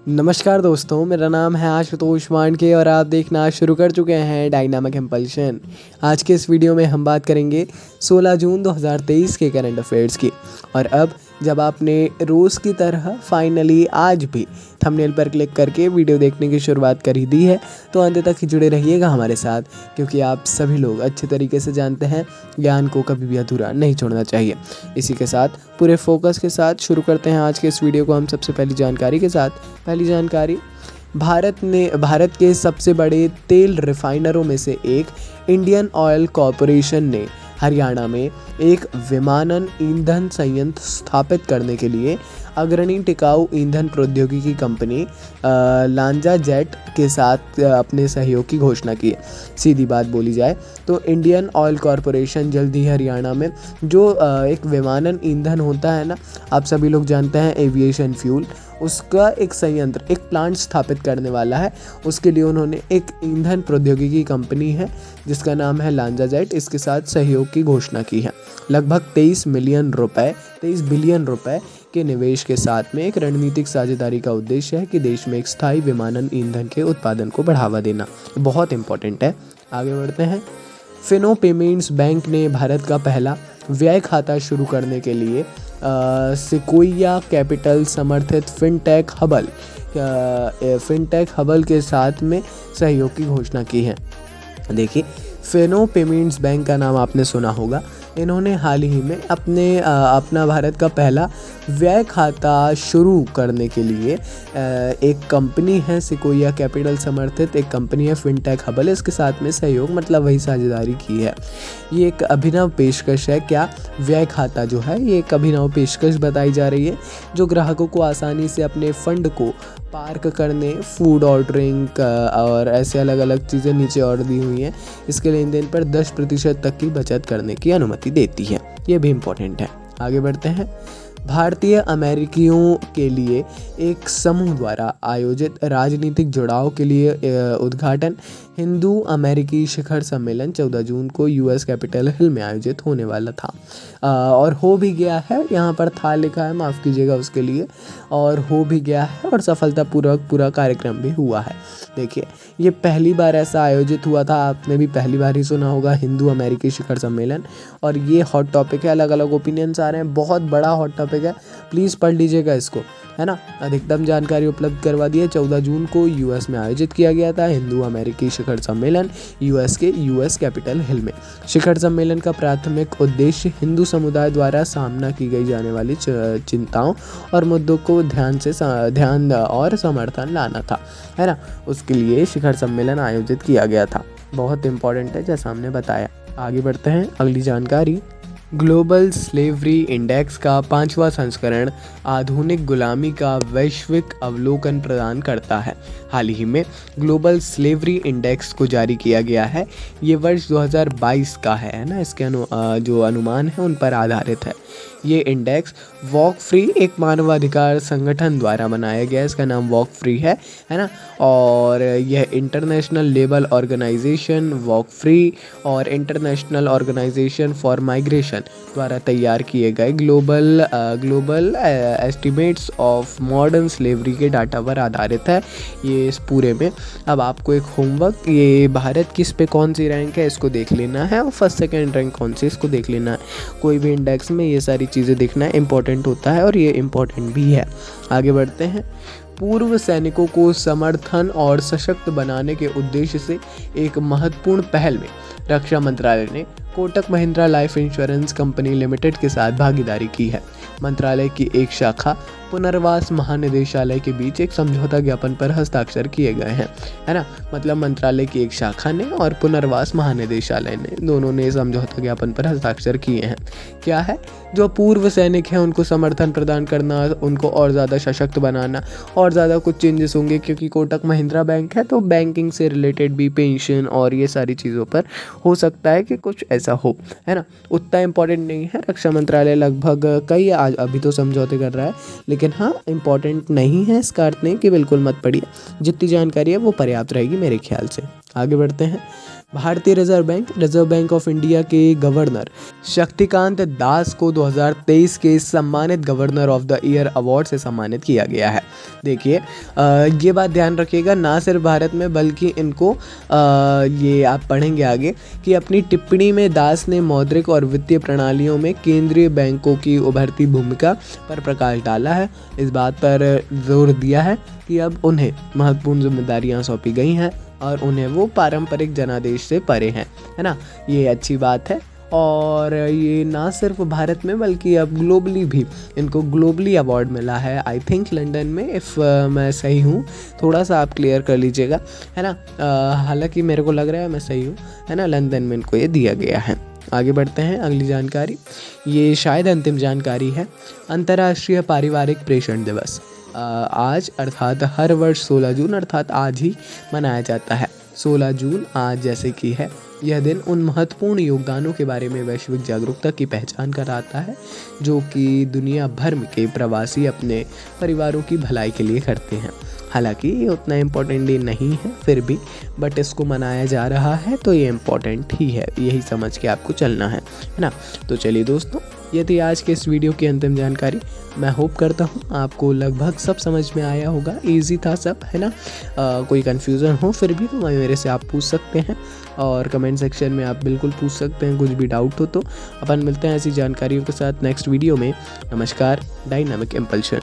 नमस्कार दोस्तों, मेरा नाम है आशुतोष मांडके और आप देखना शुरू कर चुके हैं डायनामिक इम्पल्शन। आज के इस वीडियो में हम बात करेंगे 16 जून 2023 के करंट अफेयर्स की। और अब जब आपने रोज़ की तरह फाइनली आज भी थंबनेल पर क्लिक करके वीडियो देखने की शुरुआत कर ही दी है, तो अंत तक ही जुड़े रहिएगा हमारे साथ, क्योंकि आप सभी लोग अच्छे तरीके से जानते हैं ज्ञान को कभी भी अधूरा नहीं छोड़ना चाहिए। इसी के साथ पूरे फोकस के साथ शुरू करते हैं आज के इस वीडियो को हम सबसे पहली जानकारी के साथ। पहली जानकारी, भारत के सबसे बड़े तेल रिफाइनरों में से एक इंडियन ऑयल कॉरपोरेशन ने हरियाणा में एक विमानन ईंधन संयंत्र स्थापित करने के लिए अग्रणी टिकाऊ ईंधन प्रौद्योगिकी कंपनी लांजा जेट के साथ अपने सहयोग की घोषणा की है। सीधी बात बोली जाए तो इंडियन ऑयल कॉरपोरेशन जल्द ही हरियाणा में जो एक विमानन ईंधन होता है ना, आप सभी लोग जानते हैं एविएशन फ्यूल, उसका एक संयंत्र, एक प्लांट स्थापित करने वाला है। उसके लिए उन्होंने एक ईंधन प्रौद्योगिकी कंपनी है जिसका नाम है लांजा जेट, इसके साथ सहयोग की घोषणा की है। लगभग 23 बिलियन रुपए के निवेश के साथ में एक रणनीतिक साझेदारी का उद्देश्य है कि देश में एक स्थायी विमानन ईंधन के उत्पादन को बढ़ावा देना बहुत इंपॉर्टेंट है। आगे बढ़ते हैं। फिनो पेमेंट्स बैंक ने भारत का पहला व्यय खाता शुरू करने के लिए सिक्वोइया कैपिटल समर्थित फिनटेक हबल के साथ में सहयोग की घोषणा की है। देखिए, फिनो पेमेंट्स बैंक का नाम आपने सुना होगा। इन्होंने हाल ही में अपना भारत का पहला व्यय खाता शुरू करने के लिए एक कंपनी है सिक्वोइया कैपिटल समर्थित एक कंपनी है फिनटेक हबल, इसके साथ में सहयोग मतलब वही साझेदारी की है। ये एक अभिनव पेशकश है। क्या व्यय खाता जो है ये एक अभिनव पेशकश बताई जा रही है जो ग्राहकों को आसानी से अपने फंड को पार्क करने, फूड ऑर्डरिंग और ऐसे अलग अलग चीज़ें नीचे और दी हुई हैं, इसके लेन देन पर 10% तक की बचत करने की अनुमति देती है। ये भी इम्पोर्टेंट है। आगे बढ़ते हैं। भारतीय अमेरिकियों के लिए एक समूह द्वारा आयोजित राजनीतिक जुड़ाव के लिए उद्घाटन हिंदू अमेरिकी शिखर सम्मेलन 14 जून को यूएस कैपिटल हिल में आयोजित होने वाला था और हो भी गया है। यहाँ पर था लिखा है, माफ़ कीजिएगा उसके लिए, और हो भी गया है और सफलतापूर्वक पूरा कार्यक्रम भी हुआ है। देखिए, ये पहली बार ऐसा आयोजित हुआ था, आपने भी पहली बार ही सुना होगा हिंदू अमेरिकी शिखर सम्मेलन, और ये हॉट टॉपिक है। अलग अलग ओपिनियंस आ रहे हैं, बहुत बड़ा हॉट टॉपिक है, प्लीज़ पढ़ लीजिएगा इसको, है ना। अधिकतम जानकारी उपलब्ध करवा दी है। 14 जून को यूएस में आयोजित किया गया था हिंदू अमेरिकी शिखर सम्मेलन यूएस कैपिटल हिल में। शिखर सम्मेलन का प्राथमिक उद्देश्य हिंदू समुदाय द्वारा सामना की गई जाने वाली चिंताओं और मुद्दों को ध्यान और समर्थन लाना था, है ना। उसके लिए शिखर सम्मेलन आयोजित किया गया था। बहुत इंपॉर्टेंट है जैसा हमने बताया। आगे बढ़ते हैं। अगली जानकारी, ग्लोबल स्लेवरी इंडेक्स का 5वां संस्करण आधुनिक गुलामी का वैश्विक अवलोकन प्रदान करता है। हाल ही में ग्लोबल स्लेवरी इंडेक्स को जारी किया गया है। ये वर्ष 2022 का है ना। इसके जो अनुमान है उन पर आधारित है। ये इंडेक्स वॉक फ्री, एक मानवाधिकार संगठन द्वारा बनाया गया, इसका नाम वॉक फ्री है ना। और यह International Labour Organization Walk Free और इंटरनेशनल ऑर्गेनाइजेशन फॉर माइग्रेशन द्वारा तैयार किए गए global estimates of modern slavery के डाटा पर आधारित है ये इस पूरे में। अब आपको एक होमवर्क, ये भारत किस पे कौन सी रैंक है इसको देख लेना है, और फर्स्ट सेकंड रैंक कौन सी इसको देख लेना है। कोई भी इंडेक्स में ये सारी चीज़ें देखना इंपॉर्टेंट होता है और ये इंपॉर्टेंट भी है। आगे बढ़ते हैं। पूर्व सैनिकों को समर्थन और सशक्त बनाने के उद्देश्य से एक महत्वपूर्ण पहल में रक्षा मंत्रालय ने Kotak Mahindra life insurance company limited के साथ भागीदारी की है। मंत्रालय की एक शाखा पुनर्वास महानिदेशालय के बीच एक समझौता ज्ञापन पर हस्ताक्षर किए गए हैं, है ना। मतलब मंत्रालय की एक शाखा ने और पुनर्वास महानिदेशालय ने, दोनों ने समझौता ज्ञापन पर हस्ताक्षर किए हैं। क्या है? जो पूर्व सैनिक हैं उनको समर्थन प्रदान करना, उनको और ज़्यादा सशक्त बनाना, और ज़्यादा कुछ चेंजेस होंगे क्योंकि कोटक महिंद्रा बैंक है तो बैंकिंग से रिलेटेड भी पेंशन और ये सारी चीज़ों पर हो सकता है कि कुछ ऐसा हो, है ना। उतना इम्पोर्टेंट नहीं है। रक्षा मंत्रालय लगभग कई आज अभी तो समझौते कर रहा है, लेकिन हाँ इम्पोर्टेंट नहीं है। इसका अर्थ नहीं कि बिल्कुल मत पढ़िए, जितनी जानकारी है वो पर्याप्त रहेगी मेरे ख्याल से। आगे बढ़ते हैं। भारतीय रिजर्व बैंक ऑफ इंडिया के गवर्नर शक्तिकांत दास को 2023 के सम्मानित governor of the year award से सम्मानित किया गया है। देखिए ये बात ध्यान रखिएगा, ना सिर्फ भारत में बल्कि इनको ये आप पढ़ेंगे आगे कि अपनी टिप्पणी में दास ने मौद्रिक और वित्तीय प्रणालियों में केंद्रीय बैंकों की उभरती भूमिका पर प्रकाश डाला है। इस बात पर जोर दिया है कि अब उन्हें महत्वपूर्ण जिम्मेदारियां सौंपी गई हैं और उन्हें वो पारंपरिक जनादेश से परे हैं, है ना। ये अच्छी बात है और ये ना सिर्फ भारत में बल्कि अब ग्लोबली भी इनको ग्लोबली अवार्ड मिला है। आई थिंक लंदन में, इफ़ मैं सही हूँ, थोड़ा सा आप क्लियर कर लीजिएगा, है ना। हालांकि मेरे को लग रहा है मैं सही हूँ, है ना। लंदन में इनको ये दिया गया है। आगे बढ़ते हैं, अगली जानकारी, ये शायद अंतिम जानकारी है। अंतर्राष्ट्रीय पारिवारिक प्रेषण दिवस आज अर्थात हर वर्ष 16 जून अर्थात आज ही मनाया जाता है। 16 जून आज जैसे कि है, यह दिन उन महत्वपूर्ण योगदानों के बारे में वैश्विक जागरूकता की पहचान कराता है जो कि दुनिया भर के प्रवासी अपने परिवारों की भलाई के लिए करते हैं। हालांकि ये उतना इम्पोर्टेंट डे नहीं है फिर भी, बट इसको मनाया जा रहा है तो ये इम्पोर्टेंट ही है, यही समझ के आपको चलना है ना। तो चलिए दोस्तों, ये थी आज के इस वीडियो की अंतिम जानकारी। मैं होप करता हूँ आपको लगभग सब समझ में आया होगा, इजी था सब, है ना। कोई कन्फ्यूज़न हो फिर भी तो मेरे से आप पूछ सकते हैं और कमेंट सेक्शन में आप बिल्कुल पूछ सकते हैं, कुछ भी डाउट हो तो। अपन मिलते हैं ऐसी जानकारियों के साथ नेक्स्ट वीडियो में। नमस्कार, डायनामिक इम्पल्शन।